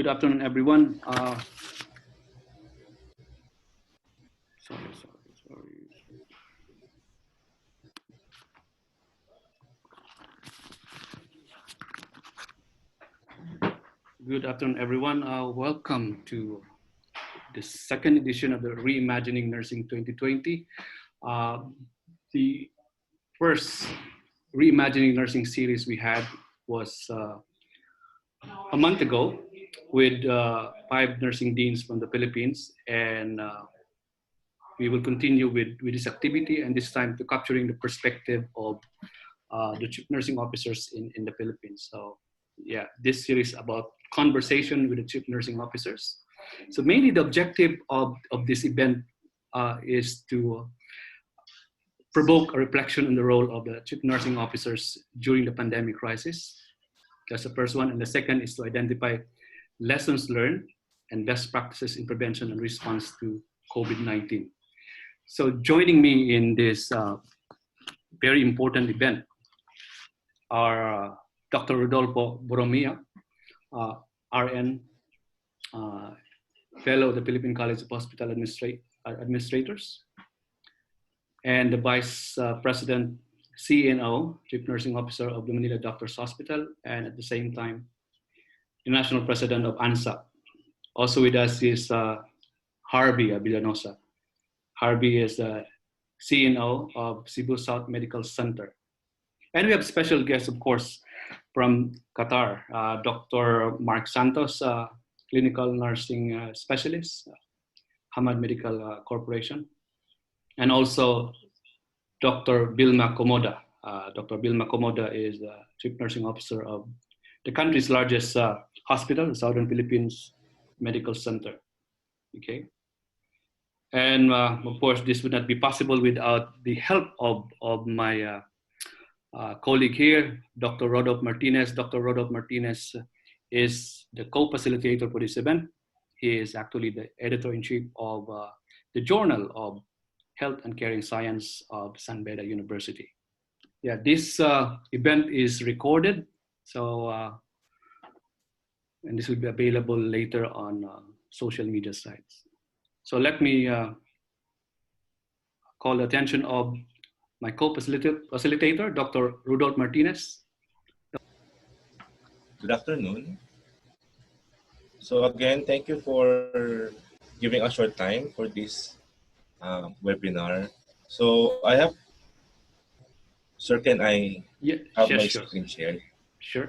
Good afternoon, everyone. Sorry. Good afternoon, everyone. Welcome to the second edition of the Reimagining Nursing 2020. The first Reimagining Nursing series we had was a month ago with 5 nursing deans from the Philippines, and we will continue with this activity, and this time to capturing the perspective of the chief nursing officers in the Philippines. So yeah, this series about conversation with the chief nursing officers. So mainly the objective of this event is to provoke a reflection on the role of the chief nursing officers during the pandemic crisis. That's the first one. And the second is to identify lessons learned and best practices in prevention and response to COVID-19. So joining me in this very important event are Dr. Rodolfo Borromeo, RN, Fellow of the Philippine College of Hospital Administrators, and the Vice President, CNO, Chief Nursing Officer of the Manila Doctors Hospital, and at the same time, the National President of ANSA. Also with us is Harvey Villanosa. Harvey is the CNO of Cebu South Medical Center. And we have special guests, of course, from Qatar, Dr. Mark Santos, clinical nursing specialist, Hamad Medical Corporation, and also Dr. Vilma Komoda. Dr. Vilma Komoda is the Chief Nursing Officer of the country's largest hospital, the Southern Philippines Medical Center. Okay. And of course, this would not be possible without the help of my colleague here, Dr. Rodolfo Martinez. Dr. Rodolfo Martinez is the co-facilitator for this event. He is actually the editor-in-chief of the Journal of Health and Caring Science of San Beda University. Yeah, this event is recorded, so and this will be available later on social media sites. So let me call the attention of my co-facilitator, Dr. Rodolfo Martinez. Good afternoon. So again, thank you for giving us short time for this webinar. So I have, sir, can I have my screen shared? Sure.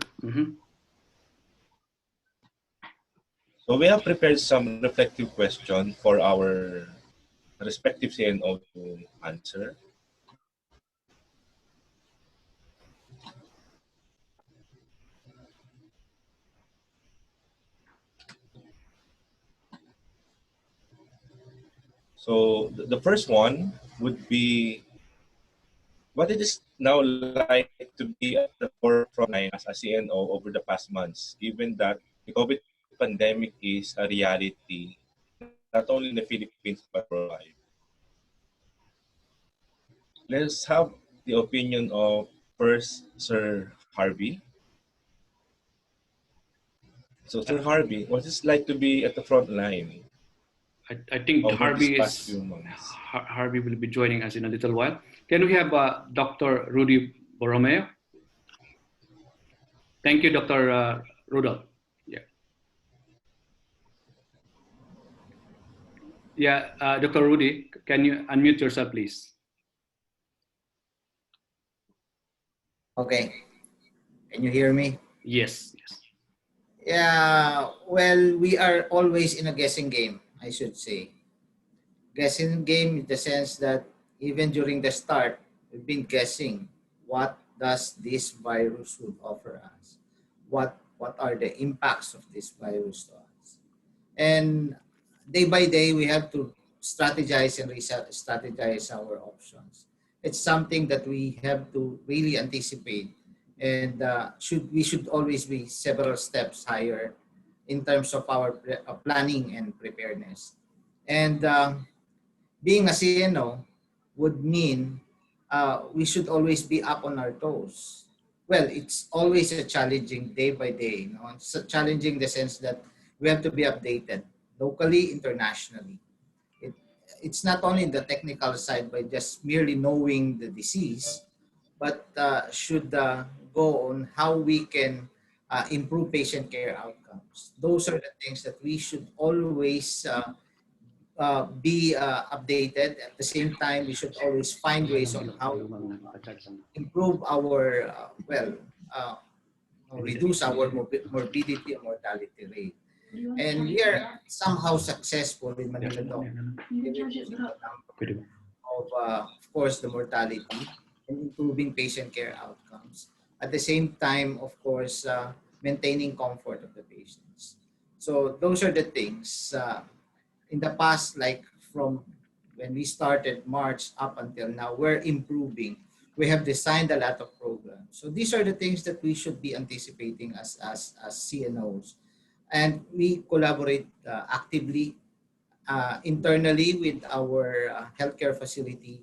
So we have prepared some reflective questions for our respective CNO to answer. So the first one would be, what it is now like to be at the forefront as a CNO over the past months, given that the COVID pandemic is a reality, not only in the Philippines, but worldwide. Let's have the opinion of first Sir Harvey. So Sir Harvey, what is it like to be at the front line? I think Harvey will be joining us in a little while. Can we have Dr. Rudy Borromeo? Thank you, Dr. Rudolph. Yeah, Dr. Rudy, can you unmute yourself, please? Okay. Can you hear me? Yes. Yeah, well, we are always in a guessing game, I should say. Guessing game in the sense that even during the start, we've been guessing what does this virus would offer us? What are the impacts of this virus to us? And day by day, we have to strategize and strategize our options. It's something that we have to really anticipate, and we should always be several steps higher in terms of our planning and preparedness. And being a CNO would mean we should always be up on our toes. Well, it's always a challenging day by day. It's challenging in the sense that we have to be updated locally, internationally. It, it's not only the technical side by just merely knowing the disease, but should go on how we can improve patient care outcomes. Those are the things that we should always be updated. At the same time, we should always find ways on how to improve our, uh, reduce our morbidity and mortality rate. And we are somehow successful in Manila Doc in reducing the number of course, the mortality and improving patient care outcomes. At the same time, of course, maintaining comfort of the patients. So those are the things. In the past, like from when we started March up until now, we're improving. We have designed a lot of programs. So these are the things that we should be anticipating as CNOs. And we collaborate actively internally with our healthcare facility,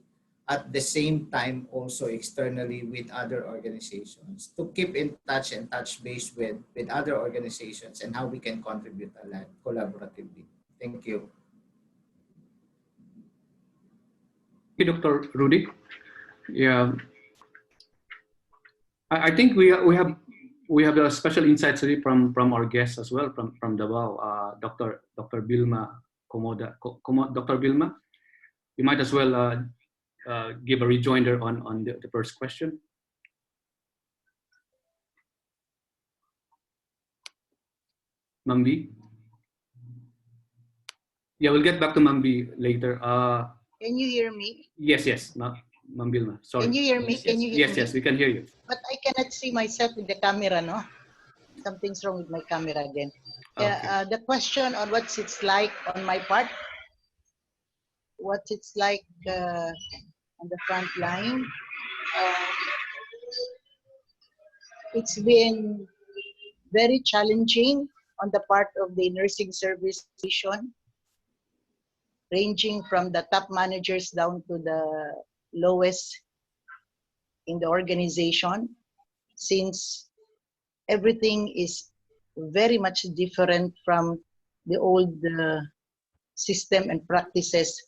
at the same time also externally with other organizations to keep in touch and touch base with other organizations and how we can contribute a lot collaboratively. Thank you. Thank you, Dr. Rudy. Yeah, I think we have a special insights today from our guests as well from Davao, Dr. Vilma Comoda. Dr. Vilma, you might as well give a rejoinder on the first question. Mambi? Yeah, we'll get back to Mambi later. Can you hear me? Yes, Ma'am Vilma. Sorry. Can you hear me? Can you hear me? Yes, we can hear you. But I cannot see myself in the camera, no? Something's wrong with my camera again. Okay. The question on what's it's like on my part, what it's like on the front line. It's been very challenging on the part of the nursing service division, ranging from the top managers down to the lowest in the organization, since everything is very much different from the old system and practices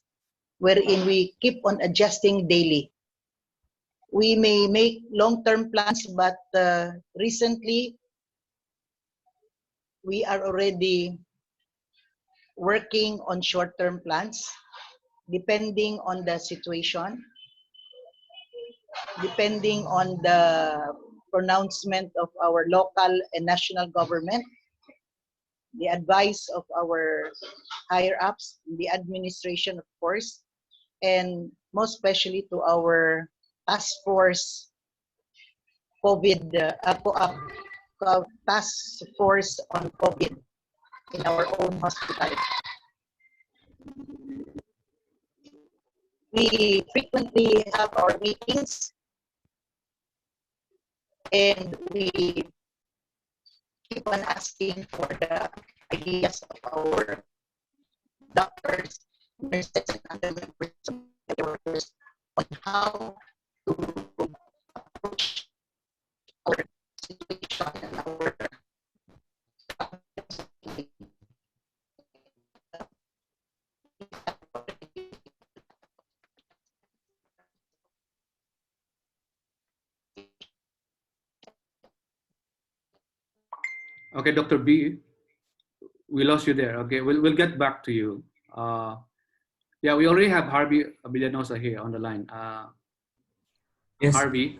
wherein we keep on adjusting daily. We may make long-term plans, but recently we are already working on short-term plans depending on the situation, depending on the pronouncement of our local and national government, the advice of our higher-ups, the administration, of course, and most especially to our task force COVID, task force on COVID in our own hospital. We frequently have our meetings and we keep on asking for the ideas of our doctors, nurses, and other members of the workers on how to approach our situation and our Okay, Dr. B, we lost you there. Okay, we'll get back to you. Yeah, we already have Harvey Villanosa here on the line. Yes. Harvey,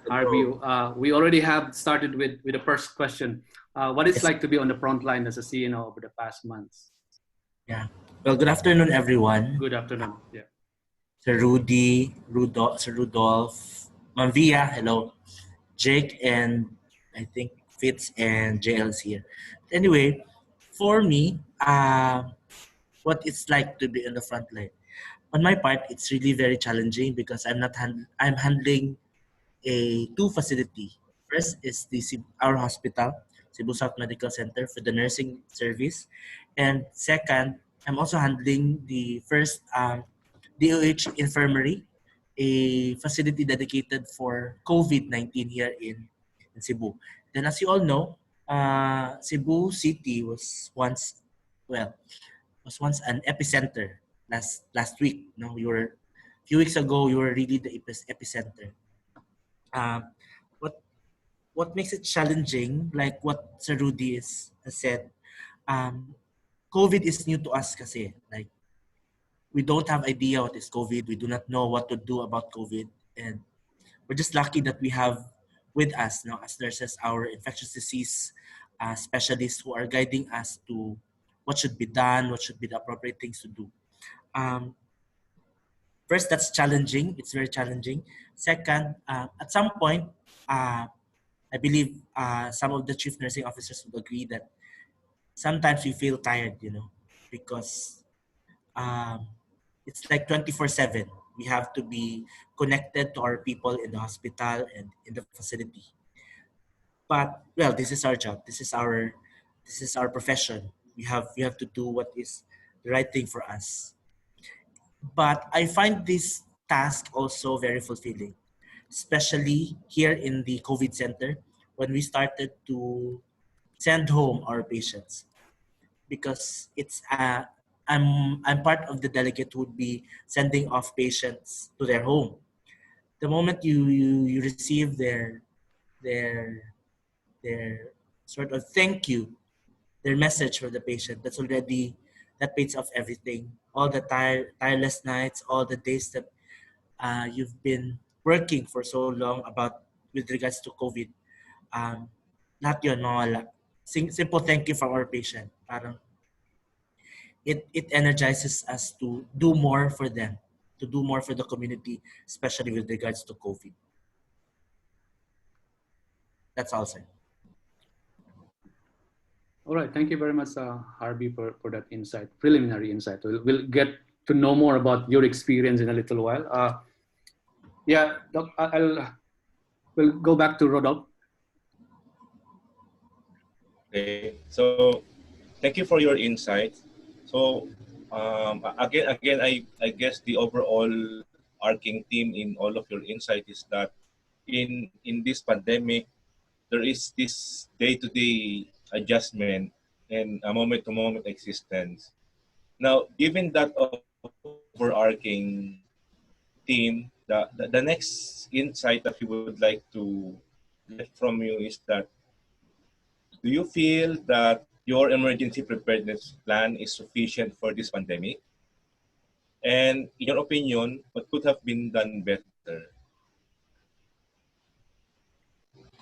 we already have started with the first question. What it's like to be on the front line as a CNO over the past months? Yeah. Well, good afternoon, everyone. Good afternoon. Yeah. Sir Rudy, Sir Rudolph, Ma'am Via, hello. Jake, and I think Fitz and JL's here. Anyway, for me, what it's like to be on the front line. On my part, it's really very challenging because I'm handling two facility. First is our hospital, Cebu South Medical Center for the nursing service, and second, I'm also handling the first DOH infirmary, a facility dedicated for COVID-19 here in Cebu. Then, as you all know, Cebu City was once well, was once an epicenter last week. No, you were a few weeks ago. You were really the epicenter. Um, what what makes it challenging, like what Sir Rudy has said, um, COVID is new to us kasi. Like, we don't have idea what is COVID. We do not know what to do about COVID. And we're just lucky that we have with us, now as nurses, our infectious disease specialists who are guiding us to what should be done, what should be the appropriate things to do. Um, First, that's challenging. It's very challenging. Second, at some point, I believe some of the chief nursing officers would agree that sometimes we feel tired, because um, it's like 24/7. We have to be connected to our people in the hospital and in the facility. But well, this is our job. This is our profession. We have to do what is the right thing for us. But I find this task also very fulfilling, especially here in the COVID center when we started to send home our patients, because I'm part of the delegate who would be sending off patients to their home. The moment you receive their their sort of thank you, their message for the patient, that pays off everything. All the tireless nights, all the days that you've been working for so long about with regards to COVID. Um, Lahat yun, mawala. Simple thank you from our patient. Parang it energizes us to do more for them, to do more for the community, especially with regards to COVID. That's all, sir. All right, thank you very much, Harvey, for that insight, preliminary insight. We'll get to know more about your experience in a little while. Yeah, Doc, we'll go back to Rodolphe. Okay, so thank you for your insight. So again, I guess the overall arcing theme in all of your insight is that in this pandemic, there is this day-to-day adjustment and a moment-to-moment existence. Now, given that overarching theme, the next insight that we would like to get from you is that, do you feel that your emergency preparedness plan is sufficient for this pandemic? And in your opinion, what could have been done better?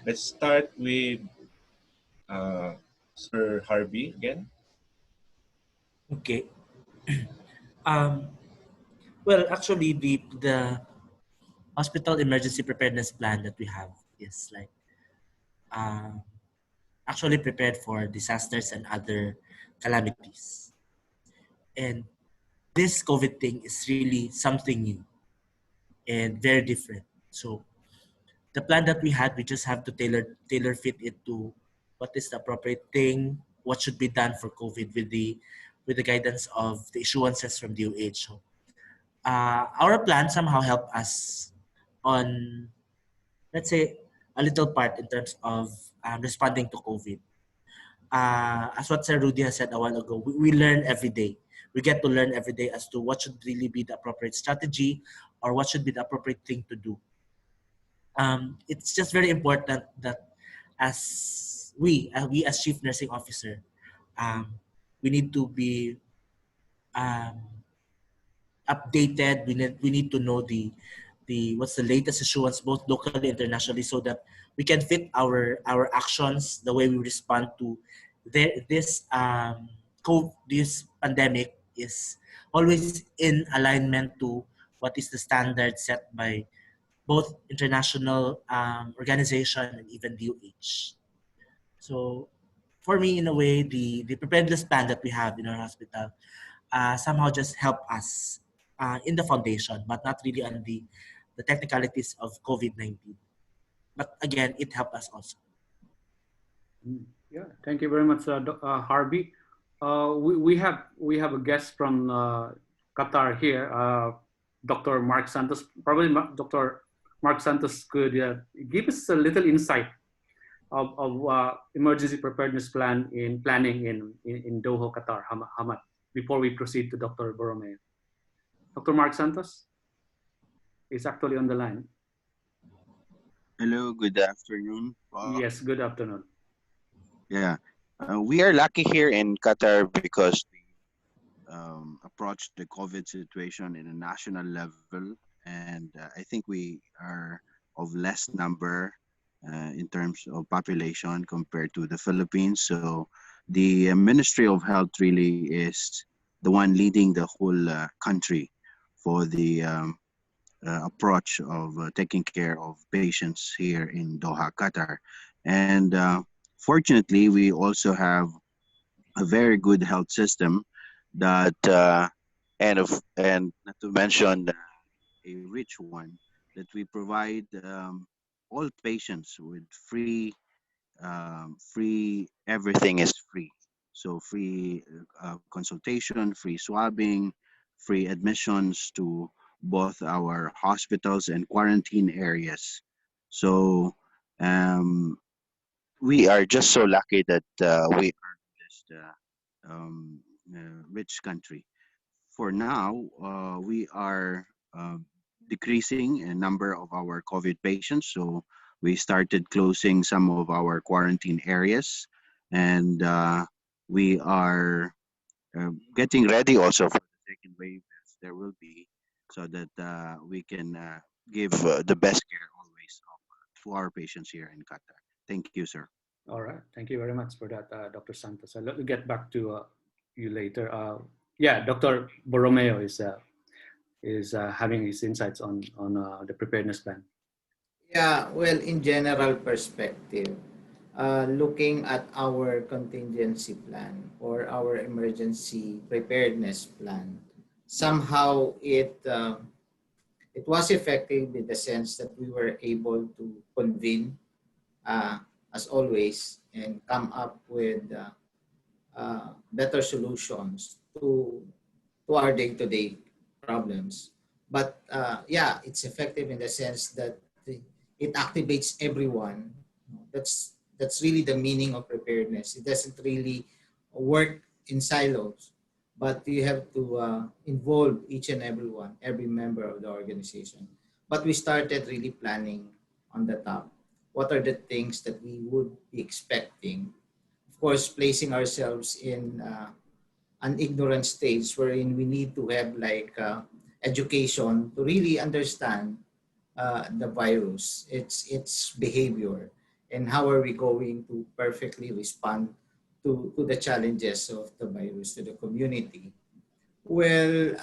Let's start with Sir Harvey again. Okay. Um, well, actually, the hospital emergency preparedness plan that we have is like um, actually prepared for disasters and other calamities. And this COVID thing is really something new and very different. So the plan that we had, we just have to tailor fit it to what is the appropriate thing, what should be done for COVID with the guidance of the issuances from DOH. So, our plan somehow helped us on, let's say, a little part in terms of responding to COVID. As what Sir Rudy has said a while ago, we learn every day. We get to learn every day as to what should really be the appropriate strategy or what should be the appropriate thing to do. It's just very important that as we as chief nursing officer, um, we need to be um, updated. We need to know the what's the latest issuance both locally and internationally, so that we can fit our actions, the way we respond to this pandemic is always in alignment to what is the standard set by both international organization and even DOH. So for me, in a way, the preparedness plan that we have in our hospital somehow just help us in the foundation, but not really on the technicalities of COVID-19. But again, it helped us also. Yeah, thank you very much, Harvey. We have a guest from Qatar here, Dr. Mark Santos. Probably Dr. Mark Santos could give us a little insight of emergency preparedness planning in Doha, Qatar, Hamad, before we proceed to Dr. Borromeo. Dr. Mark Santos is actually on the line. Hello, good afternoon. Yes, good afternoon. Yeah, we are lucky here in Qatar because we approached the COVID situation in a national level, and I think we are of less number in terms of population compared to the Philippines. So the Ministry of Health really is the one leading the whole country for the approach of taking care of patients here in Doha, Qatar. And fortunately, we also have a very good health system that, and not to mention a rich one, that we provide all patients with free, everything is free. So free consultation, free swabbing, free admissions to both our hospitals and quarantine areas. So um, we are just so lucky that we are this rich country. For now, we are decreasing a number of our COVID patients. So we started closing some of our quarantine areas, and we are getting ready also for the second wave if there will be, so that we can give the best care always to our patients here in Qatar. Thank you, sir. All right. Thank you very much for that, Dr. Santos. Let me get back to you later. Yeah, Dr. Borromeo is having his insights on the preparedness plan. Yeah, well, in general perspective, looking at our contingency plan or our emergency preparedness plan, somehow it was effective in the sense that we were able to convene, as always, and come up with better solutions to our day-to-day problems. But yeah, it's effective in the sense that it activates everyone. That's really the meaning of preparedness. It doesn't really work in silos, but you have to involve each and everyone, every member of the organization. But we started really planning on the top. What are the things that we would be expecting? Of course, placing ourselves in an ignorant stage wherein we need to have like education to really understand the virus, its behavior, and how are we going to perfectly respond to the challenges of the virus to the community. Well,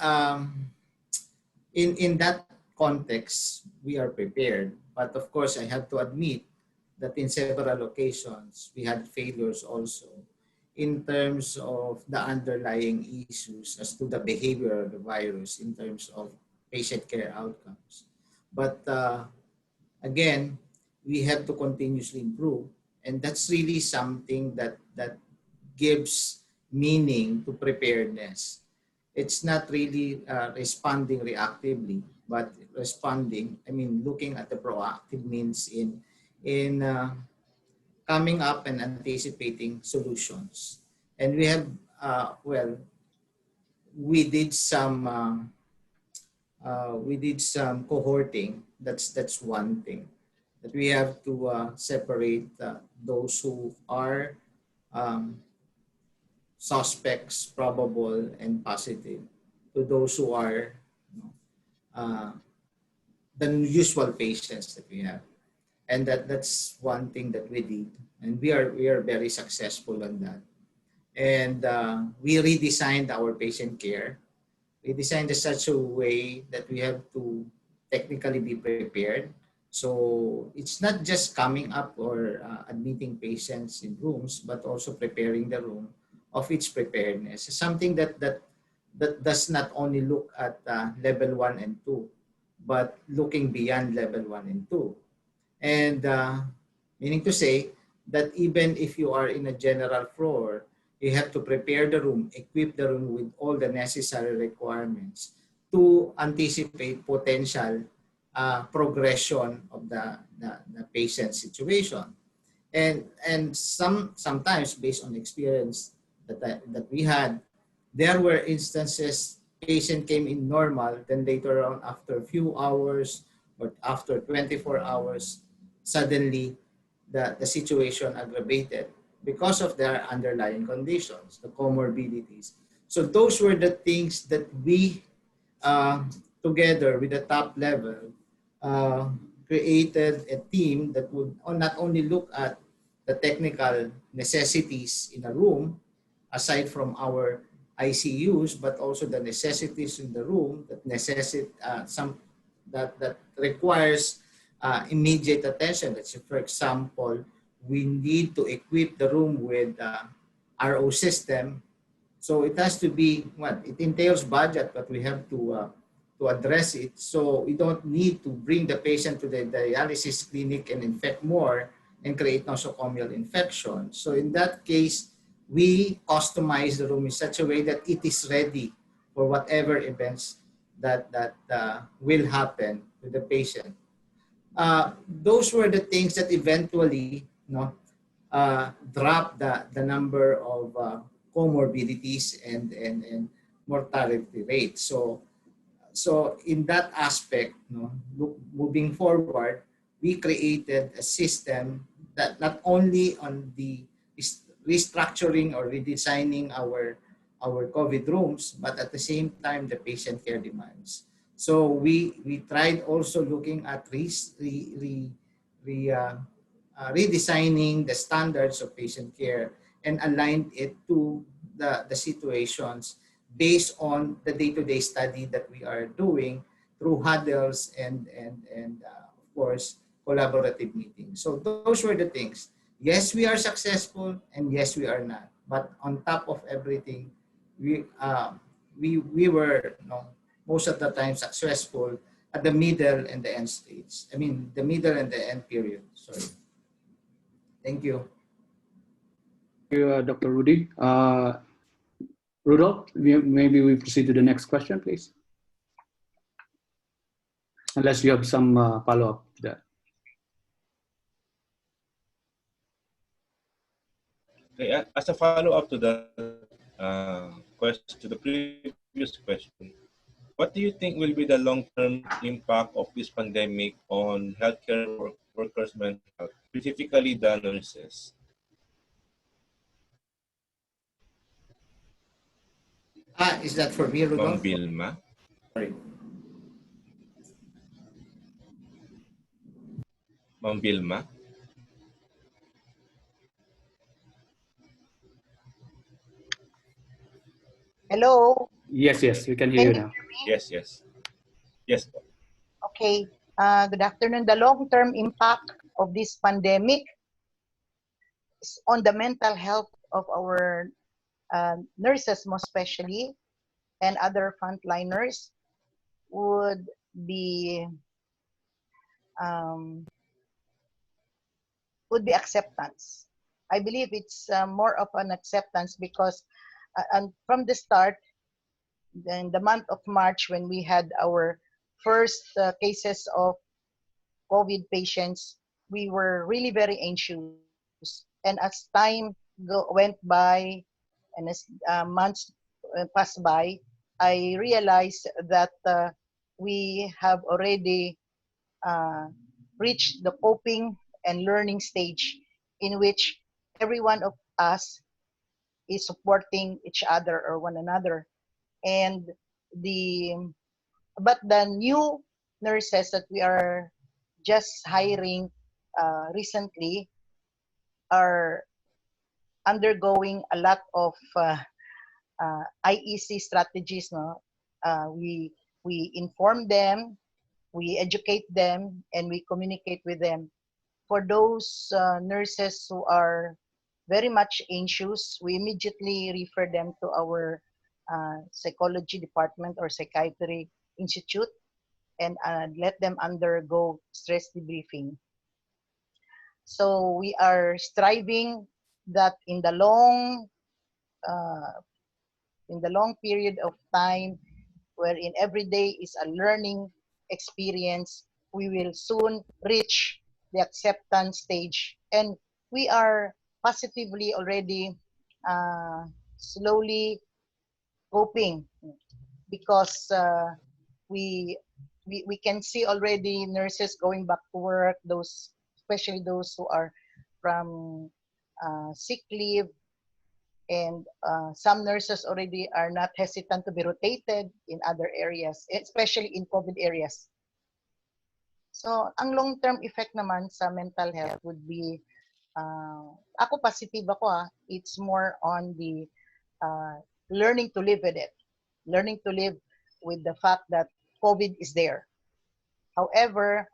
in that context, we are prepared. But of course, I have to admit that in several occasions, we had failures also in terms of the underlying issues as to the behavior of the virus in terms of patient care outcomes. But again, we have to continuously improve. And that's really something that gives meaning to preparedness. It's not really responding reactively, but responding, I mean, looking at the proactive means in coming up and anticipating solutions. And we have, well, we did some cohorting. That's one thing that we have to separate those who are um, suspects, probable, and positive to those who are uh, the usual patients that we have. And that's one thing that we did, and we are very successful on that. And we redesigned our patient care. We designed in such a way that we have to technically be prepared. So it's not just coming up or admitting patients in rooms, but also preparing the room of its preparedness. It's something that does not only look at level 1 and 2, but looking beyond level 1 and 2. And meaning to say that even if you are in a general floor, you have to prepare the room, equip the room with all the necessary requirements to anticipate potential progression of the patient situation. And sometimes based on experience that we had, there were instances patient came in normal, then later on after a few hours or after 24 hours, suddenly the situation aggravated because of their underlying conditions, the comorbidities. So those were the things that we, uh, together with the top level, uh, created a team that would not only look at the technical necessities in a room, aside from our ICUs, but also the necessities in the room that that requires immediate attention. Let's say, for example, we need to equip the room with RO system. So it has to be what it entails budget, but we have to address it. So we don't need to bring the patient to the dialysis clinic and infect more and create nosocomial infection. So in that case, we customize the room in such a way that it is ready for whatever events that will happen with the patient. Those were the things that eventually, drop the number of comorbidities and mortality rates. So in that aspect, moving forward, we created a system that not only on the restructuring or redesigning our COVID rooms, but at the same time the patient care demands. So we tried also looking at redesigning the standards of patient care and aligned it to the situations based on the day-to-day study that we are doing through huddles and of course collaborative meetings. So those were the things. Yes, we are successful, and yes, we are not. But on top of everything, we were, most of the time successful at the middle and the end stage. I mean, the middle and the end period. Sorry. Thank you. Thank you, Dr. Rudy. Rudolph, maybe we proceed to the next question, please. Unless you have some follow-up to that. Okay, as a follow-up to the question, to the previous question, what do you think will be the long-term impact of this pandemic on healthcare workers' mental health, specifically the nurses? Is that for me, Ma'am Rudolph? Vilma? Sorry. Ma'am Vilma? Hello, Yes, yes, we can hear can you you now. hear me? Yes, yes. Yes po. Okay. Good afternoon. The long-term impact of this pandemic is on the mental health of our nurses, most especially, and other frontliners would be um, acceptance. I believe it's more of an acceptance because and from the start, in the month of March, when we had our first cases of COVID patients, we were really very anxious. And as time went by and as months passed by, I realized that we have already uh, reached the coping and learning stage in which every one of us is supporting each other or one another. And the but the new nurses that we are just hiring recently are undergoing a lot of IEC strategies. No, we inform them, we educate them, and we communicate with them. For those nurses who are very much anxious, we immediately refer them to our psychology department or psychiatry institute and let them undergo stress debriefing. So we are striving that uh, in the long period of time, wherein every day is a learning experience, we will soon reach the acceptance stage and we are positively already slowly coping because we, we can see already nurses going back to work, those especially those who are from sick leave, and some nurses already are not hesitant to be rotated in other areas, especially in COVID areas. So ang long-term effect naman sa mental health would be, ako positive ako it's more on the learning to live with it, learning to live with the fact that COVID is there. However,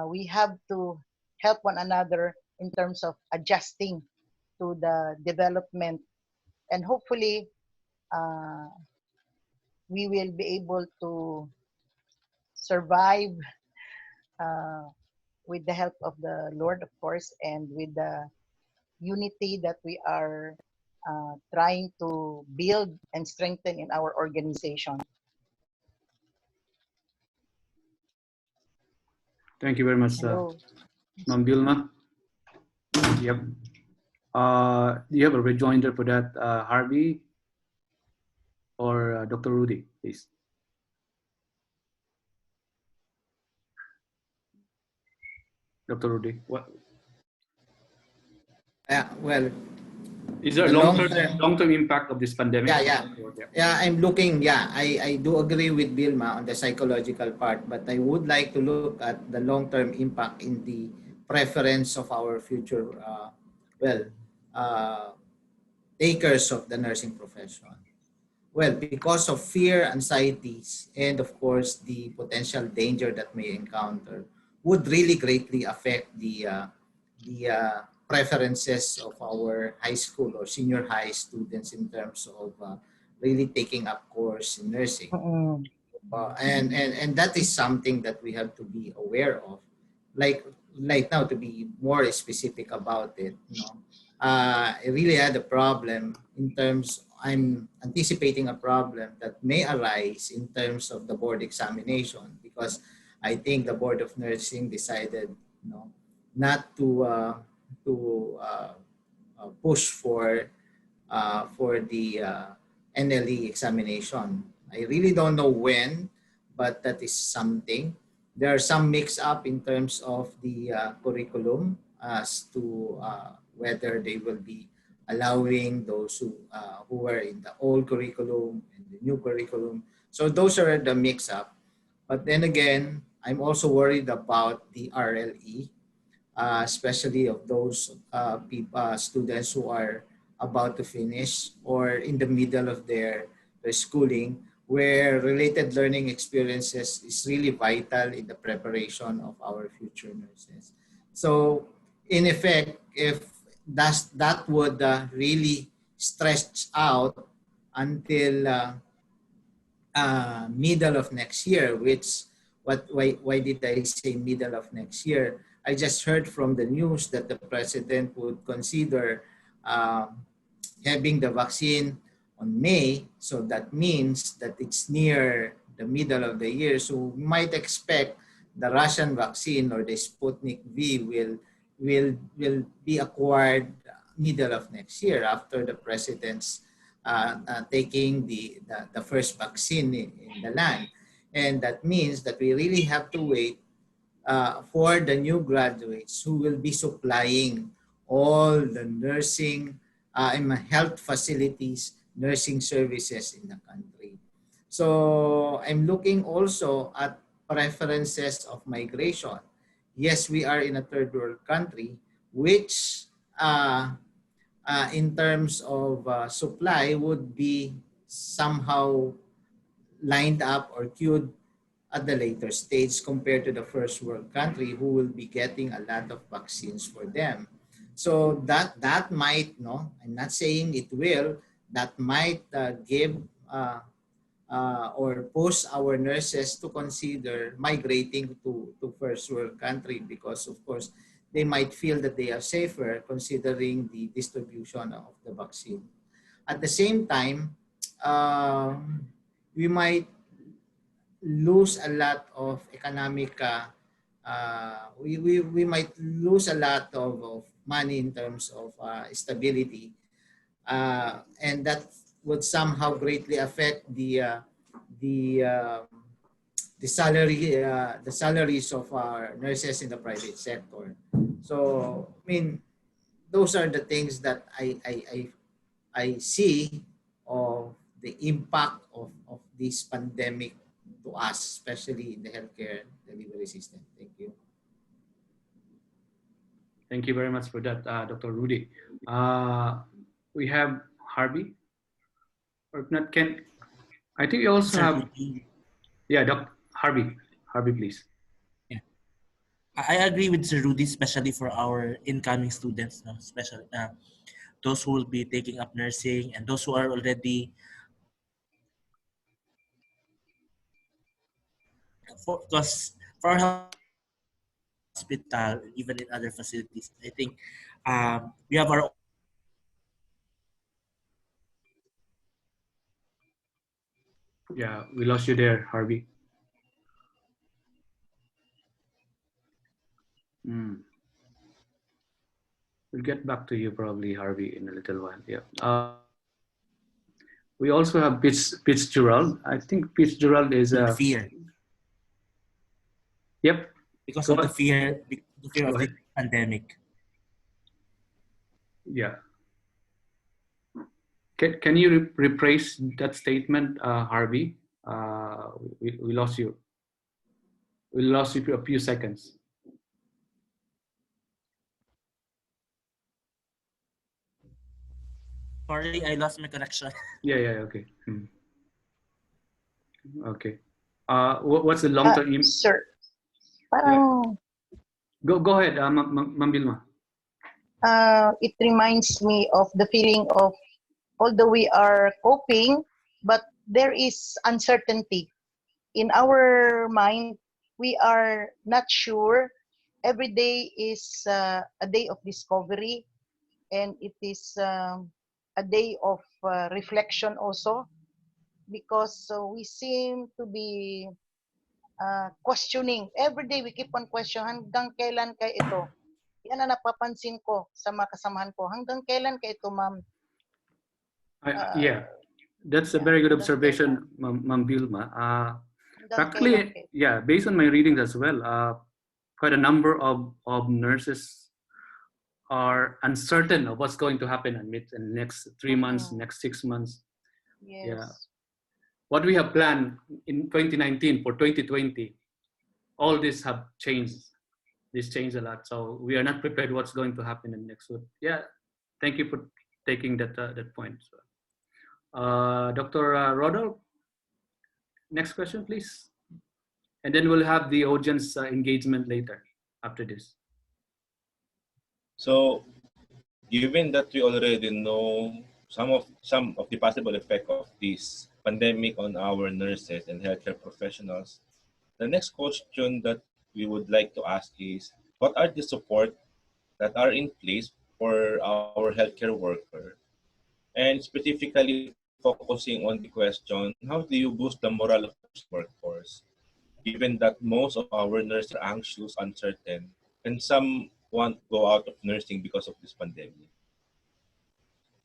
we have to help one another in terms of adjusting to the development, and hopefully we will be able to survive uh, with the help of the Lord, of course, and with the unity that we are trying to build and strengthen in our organization. Thank you very much, Hello. Ma'am Vilma. Yep. Do you have a rejoinder for that, Harvey or Dr. Rudy, please? Dr. Rudy, what Yeah, well, is there a the long-term impact of this pandemic? Yeah, I'm looking. Yeah, I do agree with Vilma on the psychological part, but I would like to look at the long-term impact in the preference of our future, uh, takers of the nursing profession. Well, because of fear, anxieties, and of course the potential danger that may encounter, would really greatly affect the preferences of our high school or senior high students in terms of really taking up course in nursing. And that is something that we have to be aware of. Like right now, to be more specific about it, I really had a problem in terms. I'm anticipating a problem that may arise in terms of the board examination, because I think the board of nursing decided, not to push for the NLE examination. I really don't know when, but that is something. There are some mix-up in terms of the curriculum as to whether they will be allowing those who were in the old curriculum and the new curriculum. So those are the mix-up. But then again, I'm also worried about the RLE, especially of those students who are about to finish or in the middle of their schooling, where related learning experiences is really vital in the preparation of our future nurses. So in effect, if that would really stretch out until middle of next year, which why did I say middle of next year? I just heard from the news that the president would consider having the vaccine on May. So that means that it's near the middle of the year. So we might expect the Russian vaccine or the Sputnik V will be acquired middle of next year after the president's taking the first vaccine in the land. And that means that we really have to wait for the new graduates who will be supplying all the nursing and health facilities, nursing services in the country. So I'm looking also at preferences of migration. Yes, we are in a third world country, which in terms of supply would be somehow lined up or queued at the later stage compared to the first world country who will be getting a lot of vaccines for them. So that might, no, I'm not saying it will, that might give or push our nurses to consider migrating to first world country, because of course they might feel that they are safer considering the distribution of the vaccine. At the same time, we might lose a lot of economic we might lose a lot of money in terms of stability, and that would somehow greatly affect the um, the salaries of our nurses in the private sector. So I mean, those are the things that I see of the impact of this pandemic to us, especially in the healthcare delivery system. Thank you. Thank you very much for that, Dr. Rudy. We have Harvey, or if not, Ken. I think we also Sir have, Rudy. yeah, Dr. Harvey. Harvey, please. I agree with Sir Rudy, especially for our incoming students, no? Especially those who will be taking up nursing and those who are already for our hospital, even in other facilities. I think we have our Yeah, we lost you there, Harvey. We'll get back to you probably, Harvey, in a little while. Yeah. We also have Fitzgerald. I think Fitzgerald is fear Yep. because Go of the ahead. fear Go of the ahead. pandemic. Yeah. Can you rephrase that statement, Harvey? We lost you. We lost you for a few seconds. Sorry, I lost my connection. Yeah. Okay. Okay. What's the long-term? Sir, Yeah. parang Go ahead, Ma'am Vilma. it reminds me of the feeling of although we are coping, but there is uncertainty. In our mind, we are not sure. Every day is a day of discovery, and it is a day of reflection also, because we seem to be questioning. Every day we keep on questioning, hanggang kailan kaya ito? Yan ang napapansin ko sa mga kasamahan ko. Hanggang kailan kaya ito, ma'am? Yeah, that's a very good observation, Ma'am Vilma. Hanggang kailan Practically, yeah, based on my readings as well, quite a number of nurses are uncertain of what's going to happen in the next 3 months, next 6 months. Yes. Yeah. What we have planned in 2019 for 2020, all this have changed. This changed a lot. So we are not prepared what's going to happen in the next week. Yeah, thank you for taking that point. Dr. Rodolph, next question, please. And then we'll have the audience engagement later after this. So, given that we already know some of the possible effect of this pandemic on our nurses and healthcare professionals, the next question that we would like to ask is, what are the support that are in place for our healthcare worker? And specifically focusing on the question, how do you boost the morale of the workforce? Given that most of our nurses are anxious, uncertain, and some want to go out of nursing because of this pandemic.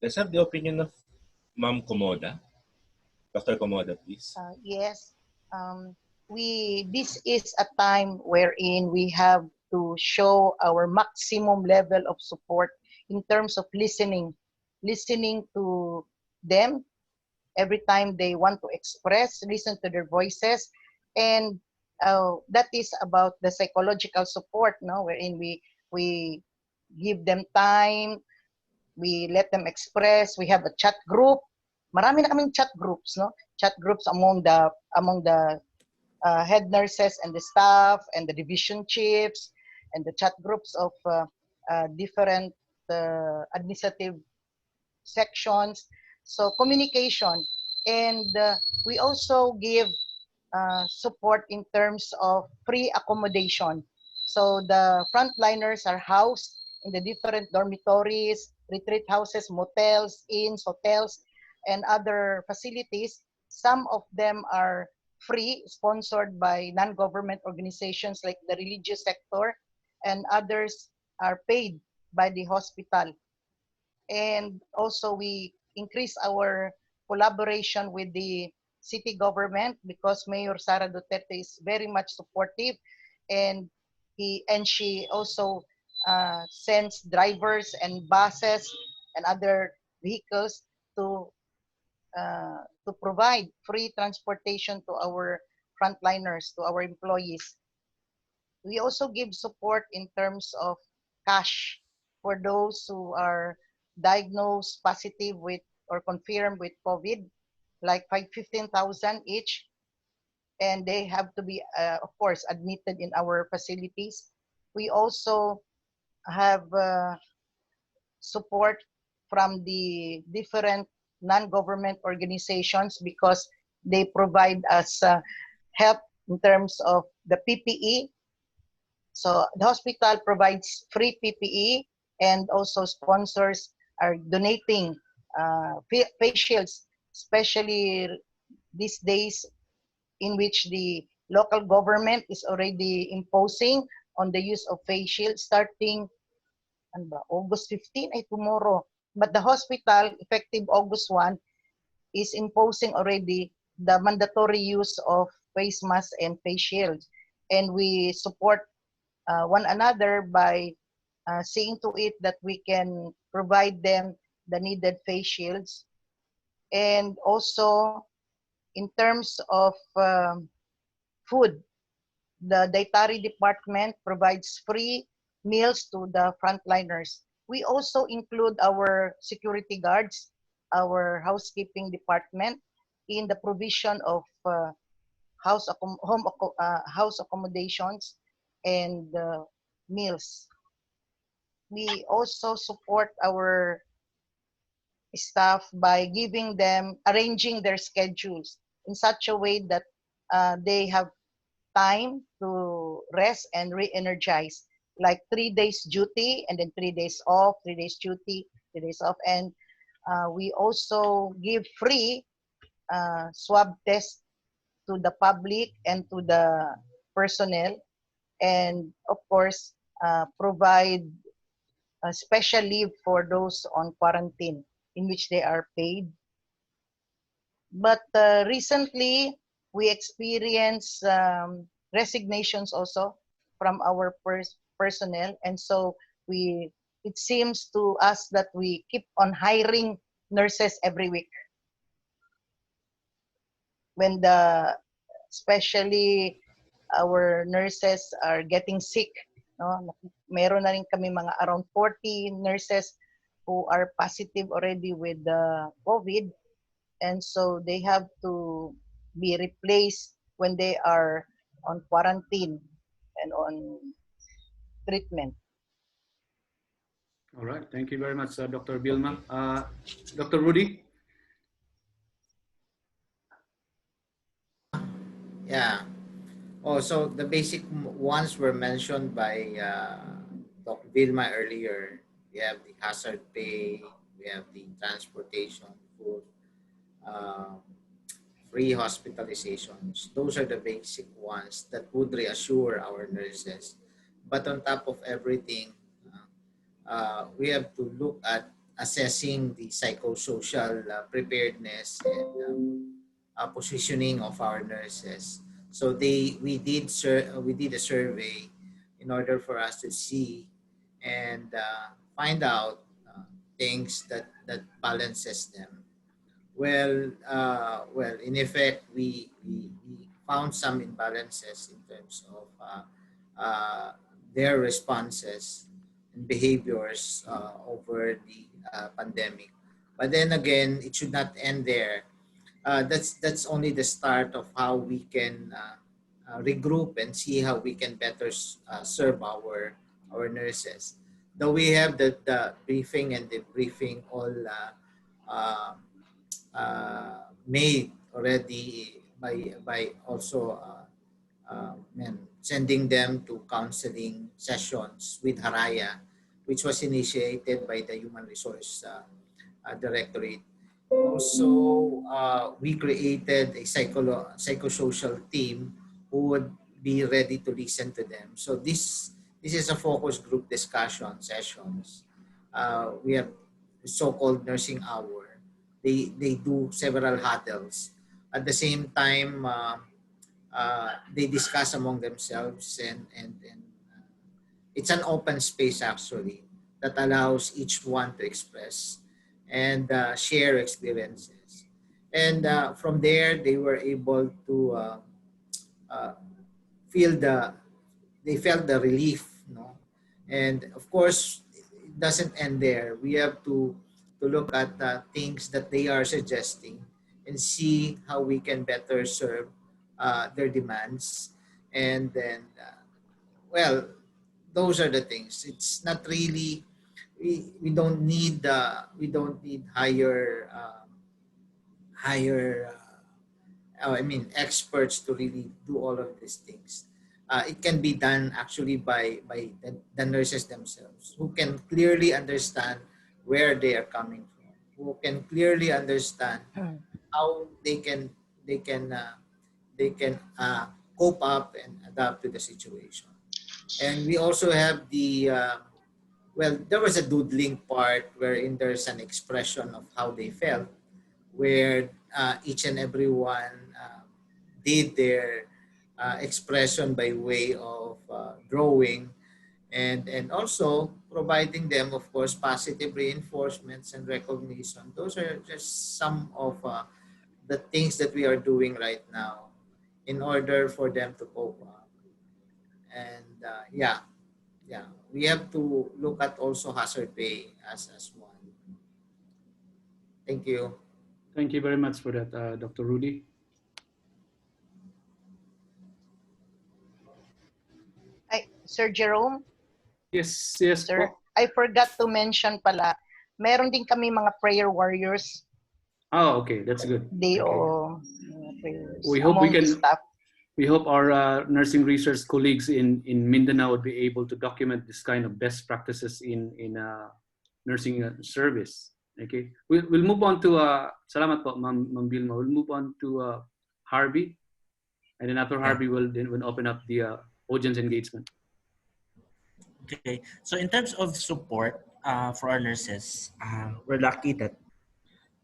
Let's have the opinion of Ma'am Komoda. Dr. Komoda, please. Yes. This is a time wherein we have to show our maximum level of support in terms of listening to them every time they want to express, listen to their voices, and that is about the psychological support, no, wherein we give them time, we let them express. We have a chat group. Marami na kaming chat groups, no? Chat groups among the head nurses and the staff and the division chiefs, and the chat groups of different administrative sections. So communication, and we also give support in terms of free accommodation. So the frontliners are housed in the different dormitories, retreat houses, motels, inns, hotels, and other facilities. Some of them are free, sponsored by non-government organizations like the religious sector, and others are paid by the hospital. And also we increase our collaboration with the city government because Mayor Sara Duterte is very much supportive, and she also sends drivers and buses and other vehicles to to provide free transportation to our frontliners, to our employees. We also give support in terms of cash for those who are diagnosed positive with or confirmed with COVID, like 15,000 each, and they have to be, of course, admitted in our facilities. We also have support from the different non-government organizations because they provide us help in terms of the PPE. So the hospital provides free PPE, and also sponsors are donating face shields, especially these days in which the local government is already imposing on the use of face shields starting August 15, ay tomorrow. But the hospital, effective August 1, is imposing already the mandatory use of face masks and face shields. And we support one another by seeing to it that we can provide them the needed face shields. And also, in terms of food, the dietary department provides free meals to the frontliners. We also include our security guards, our housekeeping department in the provision of house accommodations and meals. We also support our staff by giving them, arranging their schedules in such a way that they have time to rest and re-energize, like 3 days duty and then 3 days off, 3 days duty, 3 days off. And we also give free swab test to the public and to the personnel, and of course provide a special leave for those on quarantine in which they are paid. But recently we experienced resignations also from our personnel, and so it seems to us that we keep on hiring nurses every week when especially our nurses are getting sick, no? Meron na rin kami mga around 40 nurses who are positive already with the COVID, and so they have to be replaced when they are on quarantine and on treatment. All right. Thank you very much, Dr. Vilma. Dr. Rudy? Yeah. Oh, so the basic ones were mentioned by Dr. Vilma earlier. We have the hazard pay, we have the transportation, food, free hospitalizations. Those are the basic ones that would reassure our nurses. But on top of everything, we have to look at assessing the psychosocial preparedness and positioning of our nurses. So we did a survey in order for us to see and find out things that balances them. Well, in effect, we found some imbalances in terms of their responses and behaviors over the pandemic. But then again, it should not end there. That's only the start of how we can regroup and see how we can better serve our nurses. Though we have the briefing and debriefing all made already by also sending them to counseling sessions with Haraya, which was initiated by the Human Resource Directorate. Also, we created a psychosocial team who would be ready to listen to them. So this is a focus group discussion sessions. We have so-called nursing hour. They do several huddles. At the same time, they discuss among themselves and it's an open space actually that allows each one to express and share experiences. And from there, they were able to uh, feel they felt the relief, no? And of course, it doesn't end there. We have to look at the things that they are suggesting and see how we can better serve their demands. And then, well, those are the things. It's not really we don't need higher I mean experts to really do all of these things. It can be done actually by the nurses themselves who can clearly understand where they are coming from, who can clearly understand how they can uh, they can cope up and adapt to the situation. And we also have there was a doodling part wherein there's an expression of how they felt, where each and every one did their expression by way of drawing and also providing them, of course, positive reinforcements and recognition. Those are just some of the things that we are doing right now in order for them to cope up. And yeah, we have to look at also hazard pay as one. Thank you. Thank you very much for that, Dr. Rudy. Sir Jerome, Yes, yes sir, po. I forgot to mention pala, meron din kami mga prayer warriors. Oh, okay, that's good. They Okay. all prayers We hope we among the can. staff. We hope our nursing research colleagues in Mindanao would be able to document this kind of best practices in nursing service. Okay, we'll move on to salamat po, Ma'am Vilma. We'll move on to Harvey, and then after Harvey, we'll open up the audience engagement. Okay, so in terms of support for our nurses, we're lucky that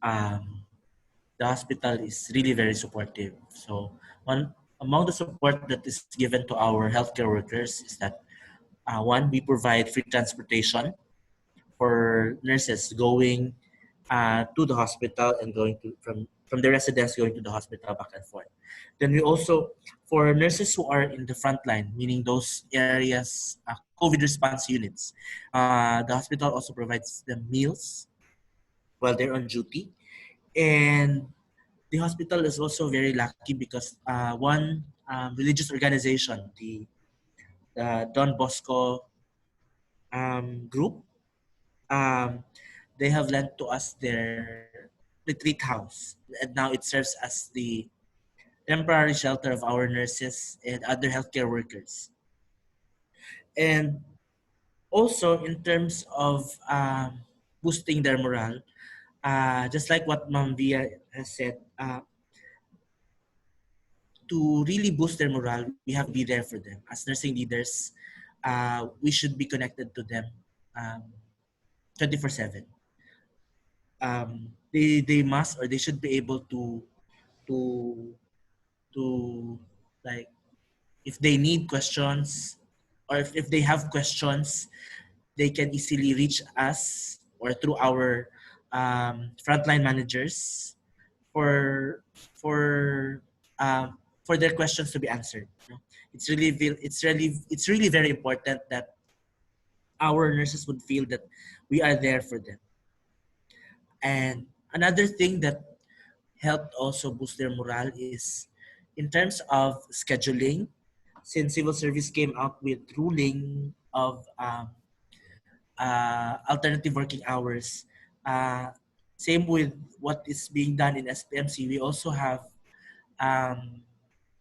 the hospital is really very supportive. So one among the support that is given to our healthcare workers is that one, we provide free transportation for nurses going to the hospital and going to from the residence going to the hospital back and forth. Then we also, for nurses who are in the front line, meaning those areas, COVID response units, the hospital also provides them meals while they're on duty. And the hospital is also very lucky because one religious organization, the Don Bosco group, they have lent to us their retreat house, and now it serves as the temporary shelter of our nurses and other healthcare workers. And also in terms of boosting their morale, just like what Ma'am Via has said, to really boost their morale, we have to be there for them. As nursing leaders, we should be connected to them 24/7. They must, or they should be able to to like, if they need questions or if they have questions, they can easily reach us or through our frontline managers for for for their questions to be answered. It's really very important that our nurses would feel that we are there for them. And another thing that helped also boost their morale is in terms of scheduling. Since civil service came out with ruling of alternative working hours, same with what is being done in SPMC, we also have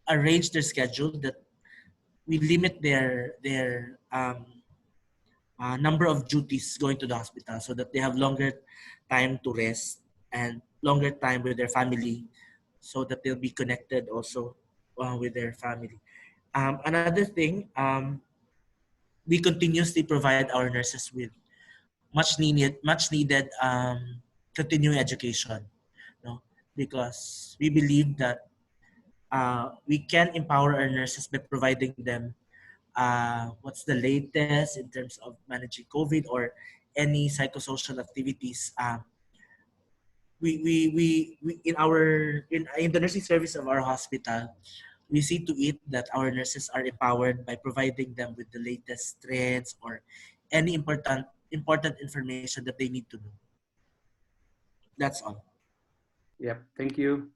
arranged their schedule that we limit their number of duties going to the hospital so that they have longer time to rest, and longer time with their family so that they'll be connected also with their family. Another thing, we continuously provide our nurses with much needed continuing education, no? Because we believe that we can empower our nurses by providing them what's the latest in terms of managing COVID or any psychosocial activities. We in the nursing service of our hospital, we see to it that our nurses are empowered by providing them with the latest trends or any important information that they need to know. That's all. Yep, thank you.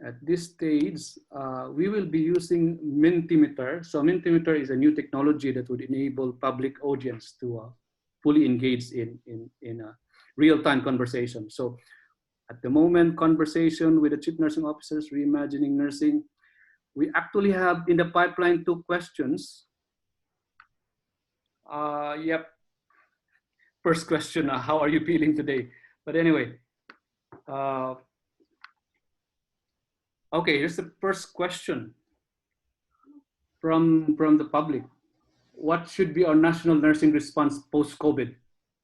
At this stage, we will be using Mentimeter. So Mentimeter is a new technology that would enable public audience to fully engage in a real-time conversation. So at the moment, conversation with the chief nursing officers, reimagining nursing. We actually have in the pipeline 2 questions. Yep. First question, how are you feeling today? But anyway, okay, here's the first question from the public. What should be our national nursing response post-COVID?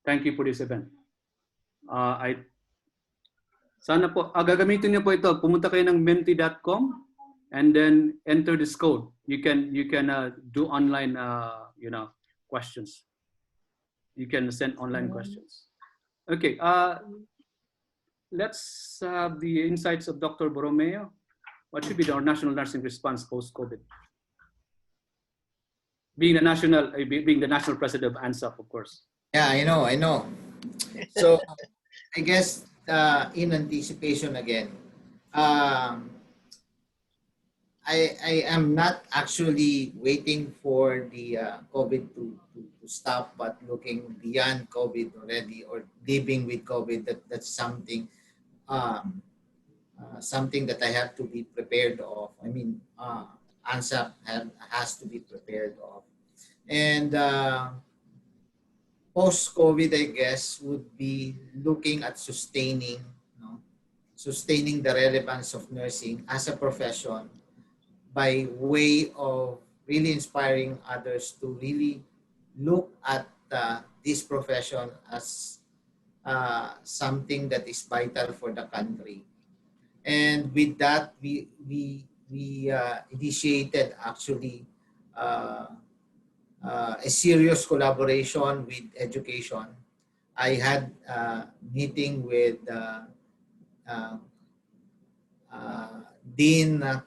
Thank you for this event. Sana po, gagamitin niyo po ito. Pumunta kayo ng menti.com and then enter this code. You can do online questions. You can send online questions. Okay, let's have the insights of Dr. Borromeo. What should be our national nursing response post-COVID? Being the national president of ANSAP, of course. Yeah, I know. So I guess in anticipation again, I am not actually waiting for the COVID to stop, but looking beyond COVID already or living with COVID. That's something something that I have to be prepared of. I mean, ANSAP has to be prepared of. And post-COVID, I guess, would be looking at sustaining the relevance of nursing as a profession by way of really inspiring others to really look at this profession as something that is vital for the country. And with that, we initiated actually a serious collaboration with education. I had a meeting with Dean, I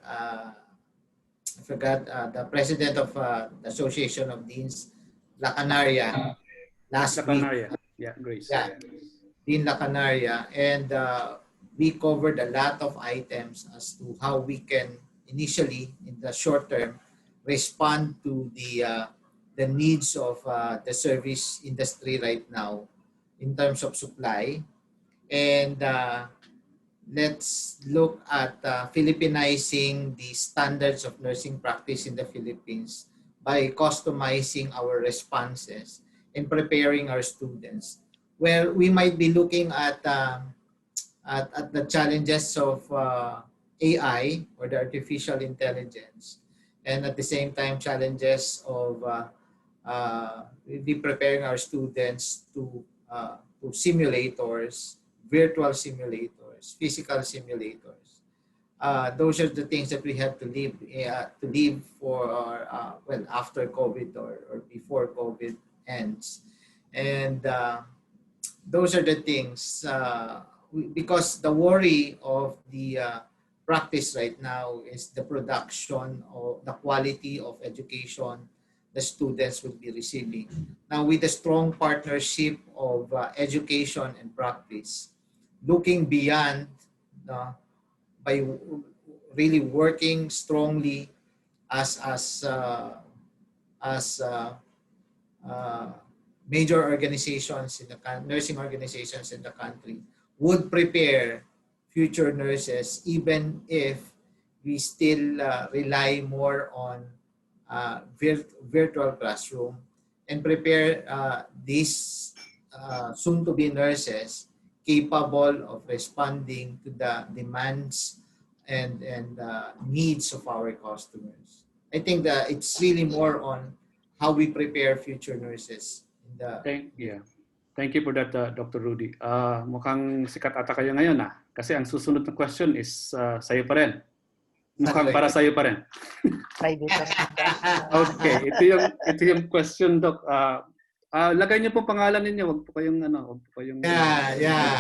forgot, the president of the Association of Deans, La Canaria, last week. Yeah, Grace. Yeah, Dean La Canaria. And we covered a lot of items as to how we can initially, in the short term, respond to the needs of the service industry right now in terms of supply. And let's look at Philippinizing the standards of nursing practice in the Philippines by customizing our responses and preparing our students. Where we might be looking at the challenges of AI or the artificial intelligence, and at the same time challenges of be preparing our students to simulators, virtual simulators, physical simulators. Those are the things that we have to live for after COVID or before COVID ends. And those are the things because the worry of the practice right now is the production or the quality of education the students will be receiving. Now, with a strong partnership of education and practice, looking beyond by really working strongly as major organizations in the nursing organizations in the country would prepare future nurses, even if we still rely more on virtual classroom, and prepare these soon-to-be nurses capable of responding to the demands and needs of our customers. I think that it's really more on how we prepare future nurses in the Yeah. Thank you for that, Dr. Rudy. Mukhang sikat ata kayo ngayon kasi ang susunod na question is sa'yo pa rin. Mukhang para sa'yo pa rin. Private hospital. Okay, ito yung question, Doc. Lagay niyo po pangalan ninyo, wag po kayong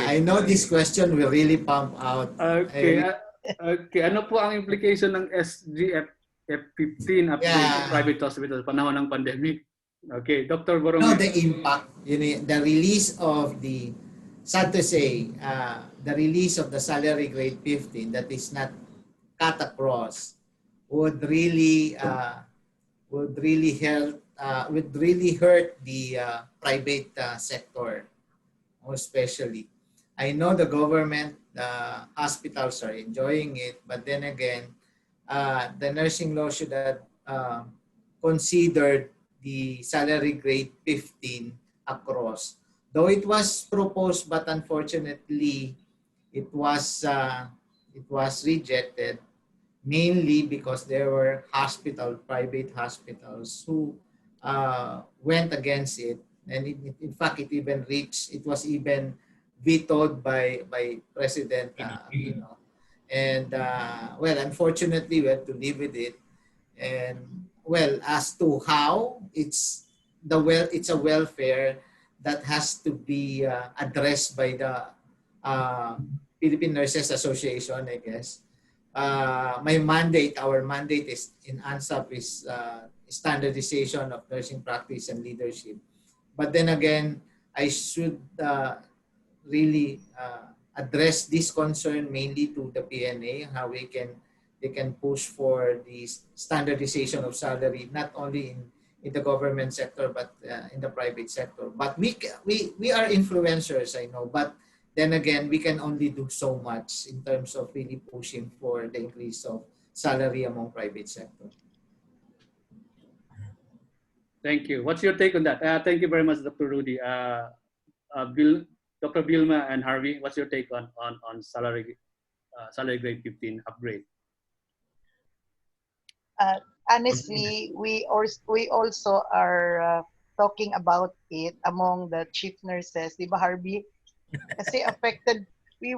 I know this question will really pump out. Okay. Okay, ano po ang implication ng SGF F15 upgrade to private hospital sa panahon ng pandemic? Okay, Dr. Borong. No, the impact, the release of the, sad to say, the release of the salary grade 15 that is not cut across would really hurt the private sector, especially. I know the government hospitals are enjoying it, but then again, the nursing law should have considered the salary grade 15 across. Though it was proposed, but unfortunately, it was rejected, mainly because there were private hospitals who went against it, and in fact, it was even vetoed by President Aquino. And well, unfortunately, we had to live with it. And well, as to how, it's a welfare that has to be addressed by the Philippine Nurses Association, I guess. Our mandate is in ANSAP is standardization of nursing practice and leadership. But then again, I should really address this concern mainly to the PNA, how they can push for the standardization of salary, not only in the government sector, but in the private sector. But we are influencers, I know, but then again, we can only do so much in terms of really pushing for the increase of salary among private sector. Thank you. What's your take on that? Thank you very much, Dr. Rudy. Dr. Vilma and Harvey, what's your take on salary grade 15 upgrade? Honestly, we also are talking about it among the chief nurses, di ba, Harvey? Kasi we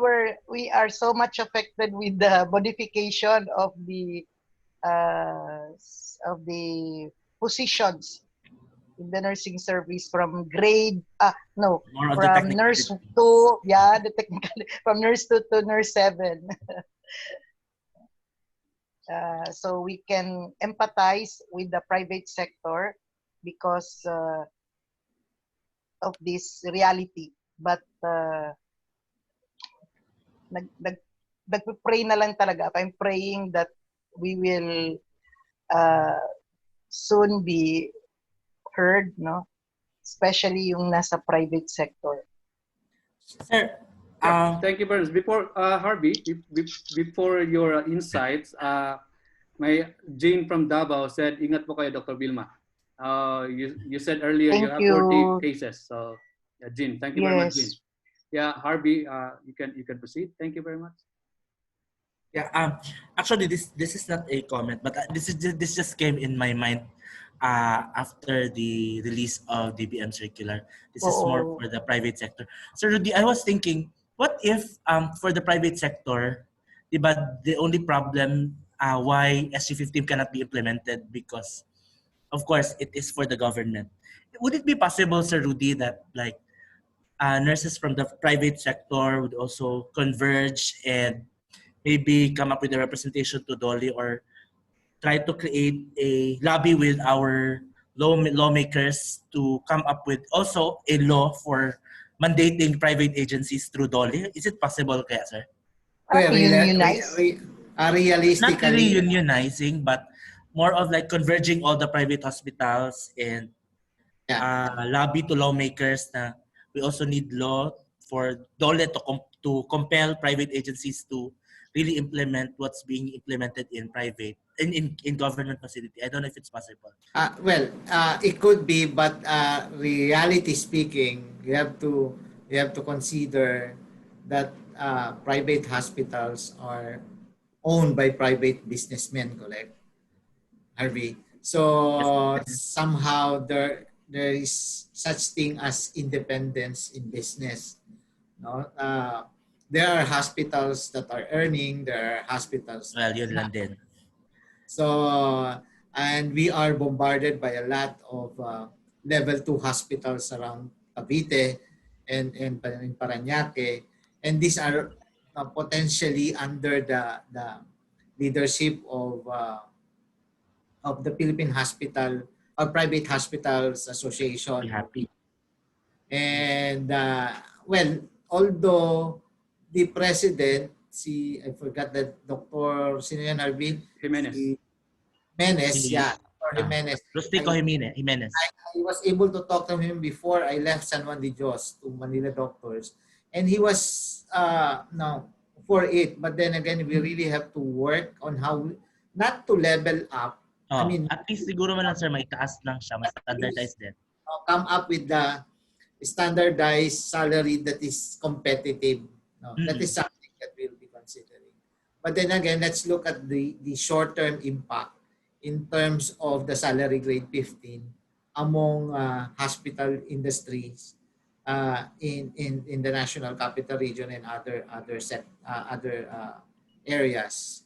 are so much affected with the modification of the positions in the nursing service from nurse 2, the technical, from nurse 2 to nurse 7. So we can empathize with the private sector because of this reality. But nagpray na lang talaga. I'm praying that we will soon be heard, no? Especially yung nasa private sector. Sir, thank you very much. Before Harvey, before your insights, my Jane from Davao said, "Ingat po kayo, Dr. Vilma." You said earlier you have 40 cases. So, Jane, thank you very much, Jane. Yeah, Harvey, you can proceed. Thank you very much. Yeah. Actually, this is not a comment, but this just came in my mind after the release of DBM circular. This is more for the private sector. So Rudy, I was thinking, what if for the private sector, diba, the only problem why SG15 cannot be implemented because, of course, it is for the government. Would it be possible, Sir Rudy, that like nurses from the private sector would also converge and maybe come up with a representation to Dolly or try to create a lobby with our lawmakers to come up with also a law for mandating private agencies through Dolly? Is it possible, kaya, sir? Realistically, not really unionizing, but more of like converging all the private hospitals and lobby to lawmakers na we also need law for Dolly to compel private agencies to really implement what's being implemented in private in government facility. I don't know if it's possible. Well, it could be, but reality speaking, you have to consider that private hospitals are owned by private businessmen, correct, Harvey? So somehow there is such thing as independence in business. No, there are hospitals that are earning. There are hospitals that Well, are yun lang din. so, and we are bombarded by a lot of level 2 hospitals around Cavite and in Parañaque. And these are potentially under the leadership of the Philippine Hospital or Private Hospitals Association. Be happy. And well, although the president, I forgot that Dr. Sino yan, Arvin? Jimenez. Si Jimenez, Si- yeah. Dr. Jimenez. Rustico Jimenez. I was able to talk to him before I left San Juan de Dios to Manila Doctors. And he was no, for it. But then again, we really have to work on how, not to level up. Oh, I mean, at least siguro man lang sir, may taas lang siya, mas standardized din. come up with the standardized salary that is competitive. No? That is something that we'll be considering. But then again, let's look at the short-term impact in terms of the salary grade 15 among hospital industries in the National Capital Region and other areas.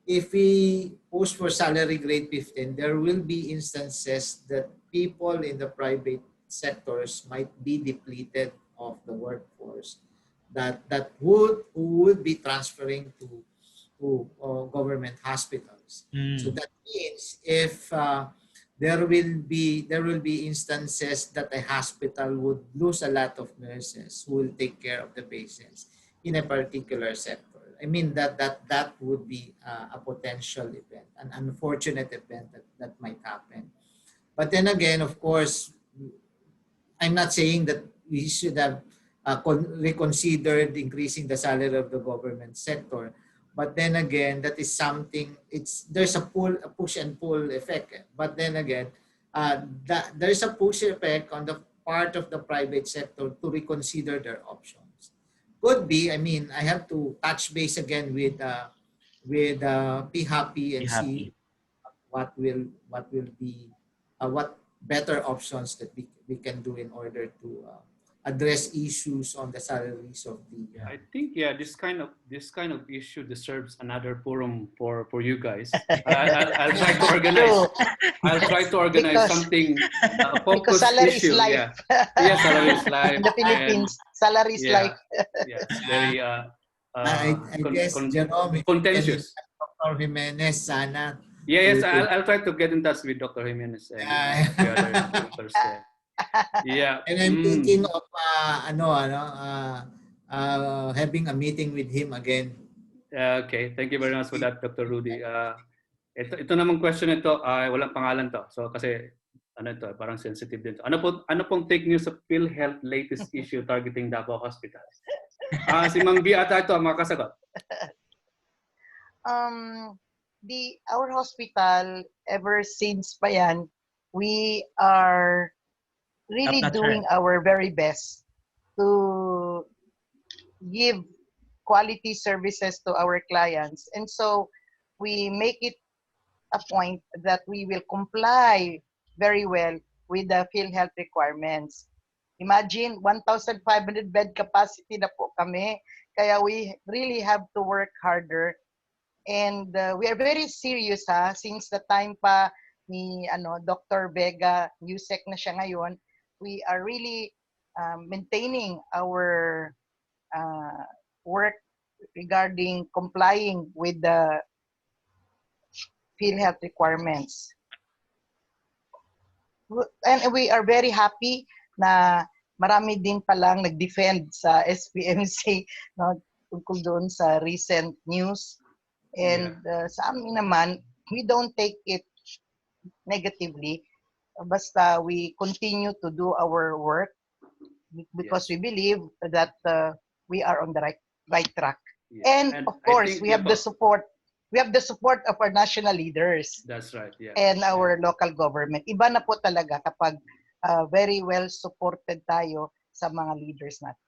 If we push for salary grade 15, there will be instances that people in the private sectors might be depleted of the workforce that would be transferring to government hospitals. So that means if there will be instances that a hospital would lose a lot of nurses who will take care of the patients in a particular sector. I mean that would be a potential event, an unfortunate event that might happen. But then again, of course, I'm not saying that we should have reconsidered increasing the salary of the government sector. But then again, that is something. There's a push and pull effect. But then again, there's a push effect on the part of the private sector to reconsider their options. Could be. I mean, I have to touch base again with PHAPI and see what better options that we can do in order to address issues on the salaries of the. I think this kind of issue deserves another forum for you guys. I'll try to organize. I'll try to organize Because- something Because focused salary is issue. life. Yeah, yeah, salary is life. In the Philippines, salary is life. Yeah, it's very I guess Jerome, contentious. Dr. Jimenez, sana. Yes, I'll try to get in touch with Dr. Jimenez and the other doctors there. Yeah. And I'm thinking of having a meeting with him again. Okay, thank you very much for that, Dr. Rudy. Ito namang question nito ay walang pangalan to. So kasi parang sensitive din to. Ano pong take news sa PhilHealth latest issue targeting Davao hospitals? Si Mang B ata ito ang makasagot. Our hospital, ever since pa yan, we are really doing our very best to give quality services to our clients. And so we make it a point that we will comply very well with the PhilHealth requirements. Imagine, 1,500 bed capacity na po kami. Kaya we really have to work harder. And we are very serious since the time pa ni Dr. Vega, USEC na siya ngayon, we are really maintaining our work regarding complying with the PhilHealth requirements. And we are very happy na marami din palang nag-defend sa SPMC tungkol doon sa recent news. And sa amin naman, we don't take it negatively. Basta we continue to do our work because we believe that we are on the right track. Yeah. And of course, we have the support. We have the support of our national leaders. That's right. Yeah. And our local government. Iba na po talaga kapag very well supported tayo sa mga leaders natin.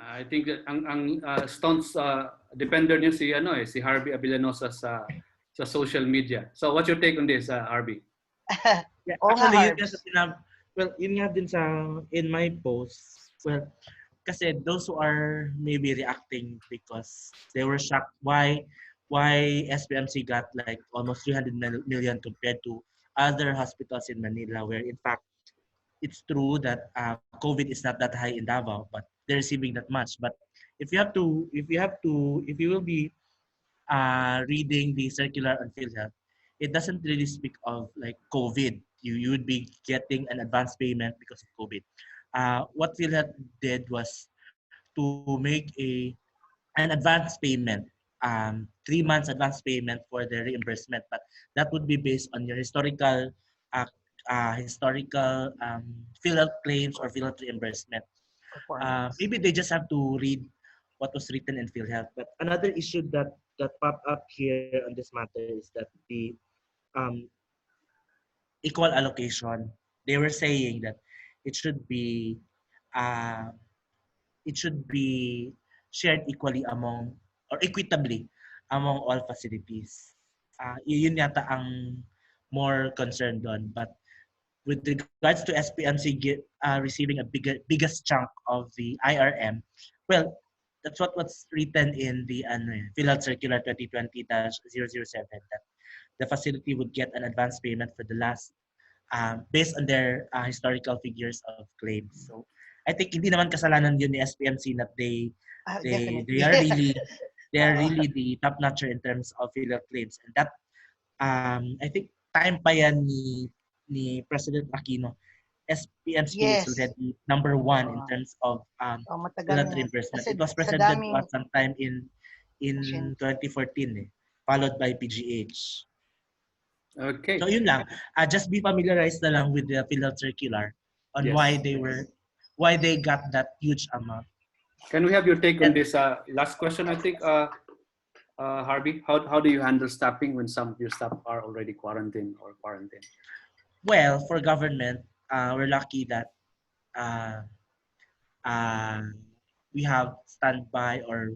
I think that ang stunts depender niya si Harvey Abellanosa sa social media. So what's your take on this, Harvey? Yeah, Oo nga, actually, yun nga Harbs. well, yun nga din sa, in my post, well, kasi those who are maybe reacting because they were shocked why SPMC got like almost 300 million compared to other hospitals in Manila, where in fact it's true that COVID is not that high in Davao, but they're receiving that much. But if you will be reading the circular on PhilHealth, it doesn't really speak of like COVID. You would be getting an advance payment because of COVID. What PhilHealth did was to make an advance payment, 3 months advance payment for the reimbursement, but that would be based on your uh, historical PhilHealth claims or PhilHealth reimbursement. Performance. Maybe they just have to read what was written in PhilHealth. But another issue that popped up here on this matter is that the um, equal allocation. They were saying that it should be uh, it should be shared equally among or equitably among all facilities. Yun yata ang more concerned doon. But with regards to SPMC receiving a biggest chunk of the IRM, well, that's what's written in the PhilHealth Circular 2020-007, that the facility would get an advance payment for the last based on their historical figures of claims. So I think hindi naman kasalanan yun ni SPMC that they Definitely. are really Oo. the top notcher in terms of PhilHealth claims, and that I think time pa yan ni President Aquino. SPMC is Yes. already number one in Oo. terms of Matagal PhilHealth na. reimbursement. Kasi It was sa presented to daming us sometime in patient. 2014, followed by PGH. Okay. So yun lang. Just be familiarized na lang with the PhilHealth circular on Yes. why they got that huge amount. Can we have your take on this last question? I think, Harvey, how do you handle staffing when some of your staff are already quarantined? Well, for government, we're lucky that uh, uh, we have standby, or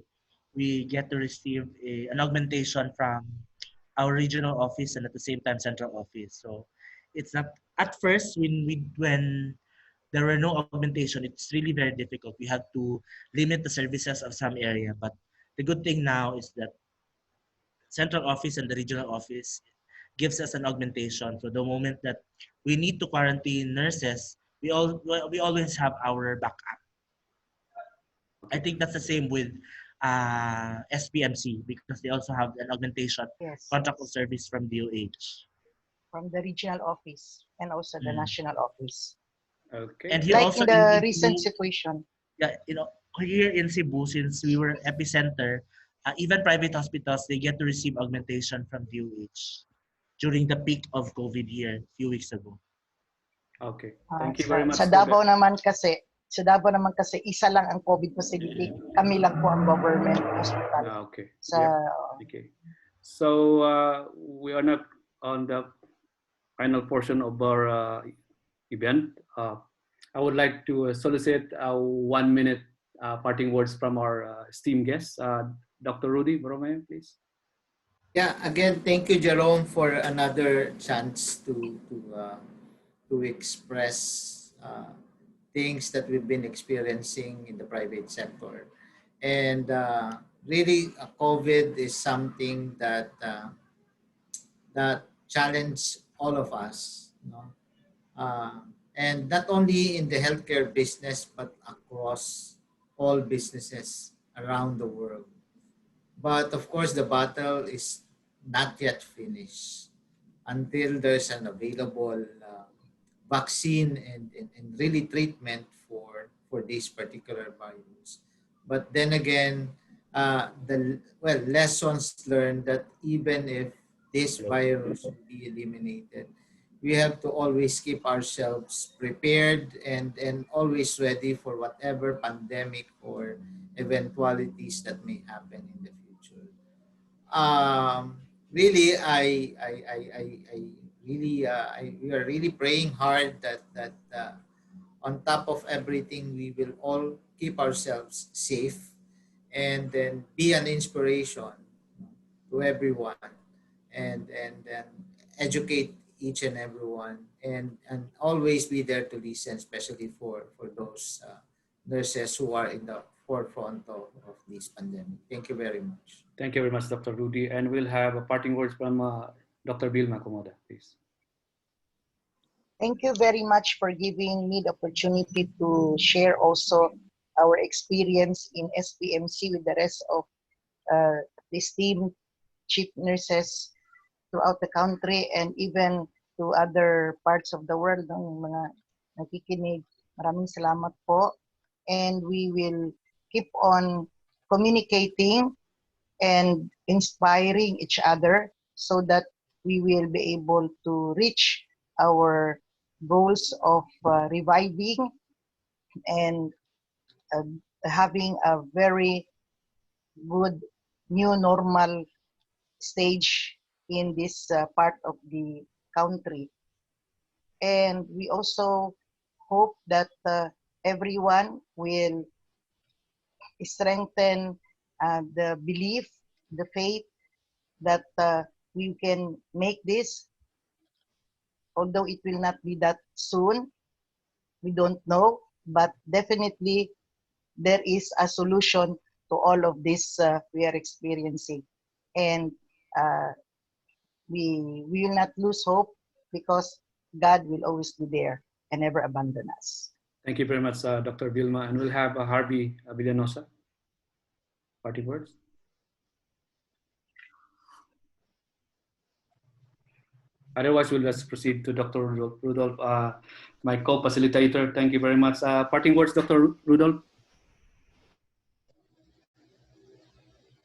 we get to receive an augmentation from our regional office and at the same time central office. So it's not at first when there were no augmentation, it's really very difficult. We had to limit the services of some area. But the good thing now is that central office and the regional office gives us an augmentation. So the moment that we need to quarantine nurses, we always have our backup. I think that's the same with SPMC, because they also have an augmentation Yes. contract of service from DOH. From the regional office and also the national office. Okay. And here Like also in the in recent Cebu, situation. yeah, here in Cebu, since we were epicenter, even private hospitals, they get to receive augmentation from DOH during the peak of COVID here a few weeks ago. Okay. Thank you very much. Sa Davao naman kasi, isa lang ang COVID facility. Kami lang po ang government hospital. Okay. Sa, Okay. So we are not on the final portion of our event. I would like to solicit 1 minute parting words from our esteemed guest, Dr. Rudy Borromeo, please. Yeah, again, thank you, Jerome, for another chance to express things that we've been experiencing in the private sector. And really, COVID is something that challenged all of us, and not only in the healthcare business, but across all businesses around the world. But of course, the battle is not yet finished until there's an available vaccine and really treatment for this particular virus. But then again, lessons learned that even if this virus will be eliminated, we have to always keep ourselves prepared and always ready for whatever pandemic or eventualities that may happen in the future. Really, we are really praying hard that on top of everything, we will all keep ourselves safe, and then be an inspiration to everyone, and then educate each and everyone, and always be there to listen, especially for those nurses who are in the forefront of this pandemic. Thank you very much. Thank you very much, Dr. Rudy. And we'll have a parting words from Dr. Vilma Kumoda, please. Thank you very much for giving me the opportunity to share also our experience in SPMC with the rest of the esteemed chief nurses throughout the country and even to other parts of the world, ng mga nakikinig. Maraming salamat po. And we will keep on communicating and inspiring each other so that we will be able to reach our goals of reviving and having a very good new normal stage in this part of the country. And we also hope that everyone will strengthen the belief, the faith that we can make this, although it will not be that soon. We don't know, but definitely there is a solution to all of this we are experiencing. And we will not lose hope because God will always be there and never abandon us. Thank you very much, Dr. Vilma. And we'll have Harvey Villanosa. Parting words. Otherwise, we'll just proceed to Dr. Rudolph, my co-facilitator. Thank you very much. Parting words, Dr. Rudolph.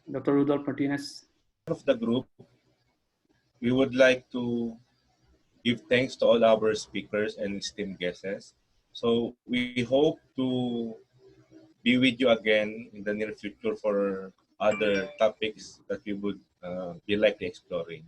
Dr. Rudolph Martinez. Of the group, we would like to give thanks to all our speakers and esteemed guests. So we hope to be with you again in the near future for other topics that we would be likely exploring.